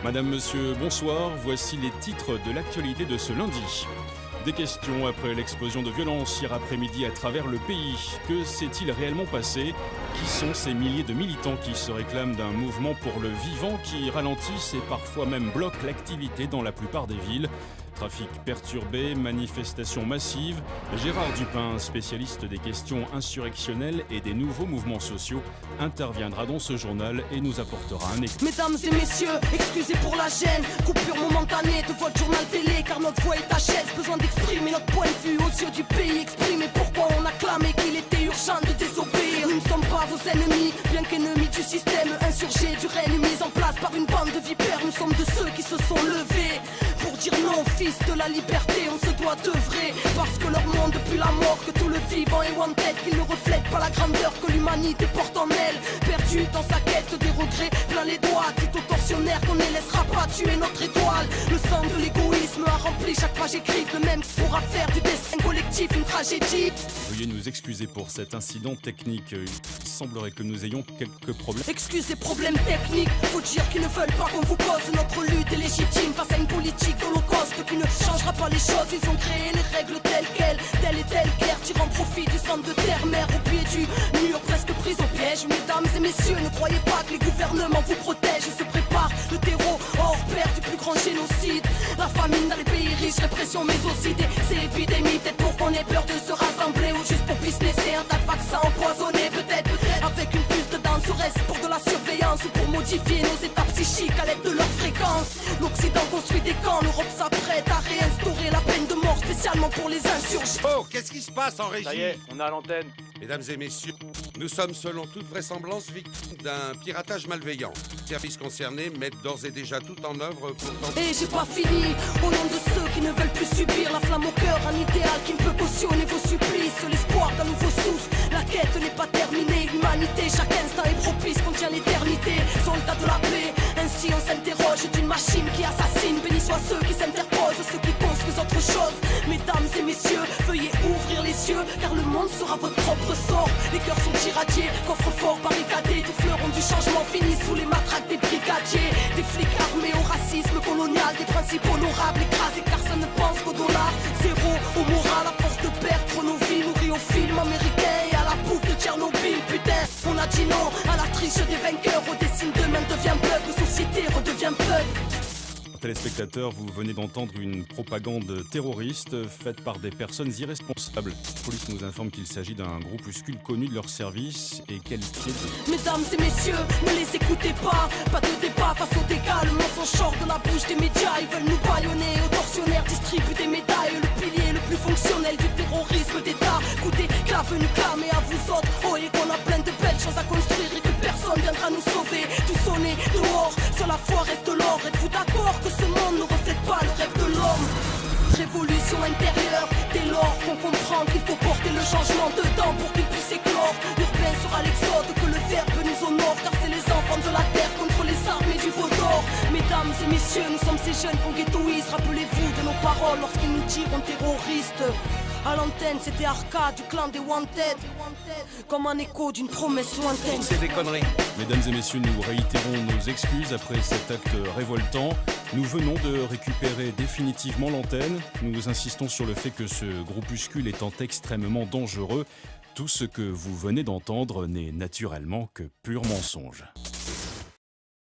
Madame, monsieur, bonsoir. Voici les titres de l'actualité de ce lundi. Des questions après l'explosion de violence hier après-midi à travers le pays. Que s'est-il réellement passé? Qui sont ces milliers de militants qui se réclament d'un mouvement pour le vivant qui ralentissent et parfois même bloquent l'activité dans la plupart des villes? Trafic perturbé, manifestations massives. Gérard Dupin, spécialiste des questions insurrectionnelles et des nouveaux mouvements sociaux, interviendra dans ce journal et nous apportera un éclairage. Mesdames et messieurs, excusez pour la gêne. Coupure momentanée de votre journal télé, car notre voix est HS. Besoin d'exprimer notre point de vue aux yeux du pays. Exprimer pourquoi on a clamé qu'il était urgent de désobéir. Nous ne sommes pas vos ennemis, bien qu'ennemis du système insurgé, du règne mis en place par une bande de vipères. Nous sommes de ceux qui se sont levés pour dire non, fils de la liberté, on se doit d'œuvrer. Parce que leur monde depuis la mort, que tout le vivant est wanted, qu'ils ne reflètent pas la grandeur que l'humanité porte en elle. Perdu dans sa quête des regrets, plein les doigts, dit aux tortionnaires qu'on ne laissera pas tuer notre étoile. Le sang de l'égoïsme a rempli chaque page écrite, le même pourra faire du destin collectif une tragédie. Veuillez nous excuser pour cet incident technique. Il semblerait que nous ayons quelques problèmes. Excusez problèmes techniques, faut dire qu'ils ne veulent pas qu'on vous cause. Notre lutte est légitime face à une politique d'holocauste qui ne changera pas les choses. Ils ont créé les règles telles quelles, telle et telle guerre, tirant profit du centre de terre-mer au pied du mur, presque pris au piège. Mesdames et messieurs, ne croyez pas que les gouvernements vous protègent. Ils se préparent le terreau hors pair du plus grand génocide. La famine dans les pays riches, répression mais aussi ces épidémies. Peut-être pour qu'on ait peur de se rassembler ou juste pour businesser un tas de vaccins empoisonnés. Peut-être avec une puce dedans, serait-ce pour de la surveillance ou pour modifier nos états psychiques à l'aide de leur fréquence. L'Occident construit des camps, l'Europe s'apprête à réinstaurer la peine de mort spécialement pour les insurgés. Oh, qu'est-ce qui se passe en régie? Ça y est, on est à l'antenne. Mesdames et messieurs, nous sommes selon toute vraisemblance victimes d'un piratage malveillant. Les services concernés mettent d'ores et déjà tout en œuvre pour tenter... Et j'ai pas fini, au nom de ceux qui ne veulent plus subir la flamme au cœur, un idéal qui ne peut cautionner vos supplices, l'espoir d'un nouveau souffle. La quête n'est pas terminée, l'humanité, chaque instant est propice, contient l'éternité. Soldats de la paix, ainsi on s'interroge d'une machine qui assassine. Bénis soient ceux qui s'interposent, ceux qui construisent autre chose. Mesdames et messieurs, veuillez ouvrir les yeux, car le monde sera votre propre sort. Les cœurs sont irradiés, coffres forts barricadés, tous fleurons du changement finissent sous les matraques des brigadiers. Des flics armés au racisme colonial, des principes honorables écrasés car ça ne pense qu'au dollar. Zéro au moral, à force de perdre nos vies, nourris au film américain et à la bouffe de Tchernobyl. Putain, on a dit non à la triche des vainqueurs, au dessin d'eux-mêmes devient peuple, société redevient peuple. Téléspectateurs, vous venez d'entendre une propagande terroriste faite par des personnes irresponsables. La police nous informe qu'il s'agit d'un groupuscule connu de leur service et qualifié de... Mesdames et messieurs, ne les écoutez pas. Pas de débat face au dégâts, le mensonge sort de la bouche des médias. Ils veulent nous bâillonner, aux tortionnaires distribuent des médailles. Le pilier le plus fonctionnel du terrorisme d'État. Écoutez, clave nous clamer à vous autres. Oh, et qu'on a plein de belles choses à construire et que personne viendra nous sauver. Tout sonner dehors, sur la foi reste de l'or. Êtes-vous d'accord que ce monde ne reflète pas le rêve de l'homme? Révolution intérieure, dès lors qu'on comprend qu'il faut porter le changement dedans pour qu'il puisse éclore. L'urbain sera l'exode, que le verbe nous honore, car c'est les enfants de la terre contre les armées du veau d'or. Mesdames et messieurs, nous sommes ces jeunes qu'on ghettoise. Rappelez-vous de nos paroles lorsqu'ils nous diront terroristes. À l'antenne, c'était Arcade du clan des Wanted, comme un écho d'une promesse lointaine. C'est des conneries. Mesdames et messieurs, nous réitérons nos excuses après cet acte révoltant. Nous venons de récupérer définitivement l'antenne. Nous insistons sur le fait que ce groupuscule étant extrêmement dangereux, tout ce que vous venez d'entendre n'est naturellement que pur mensonge.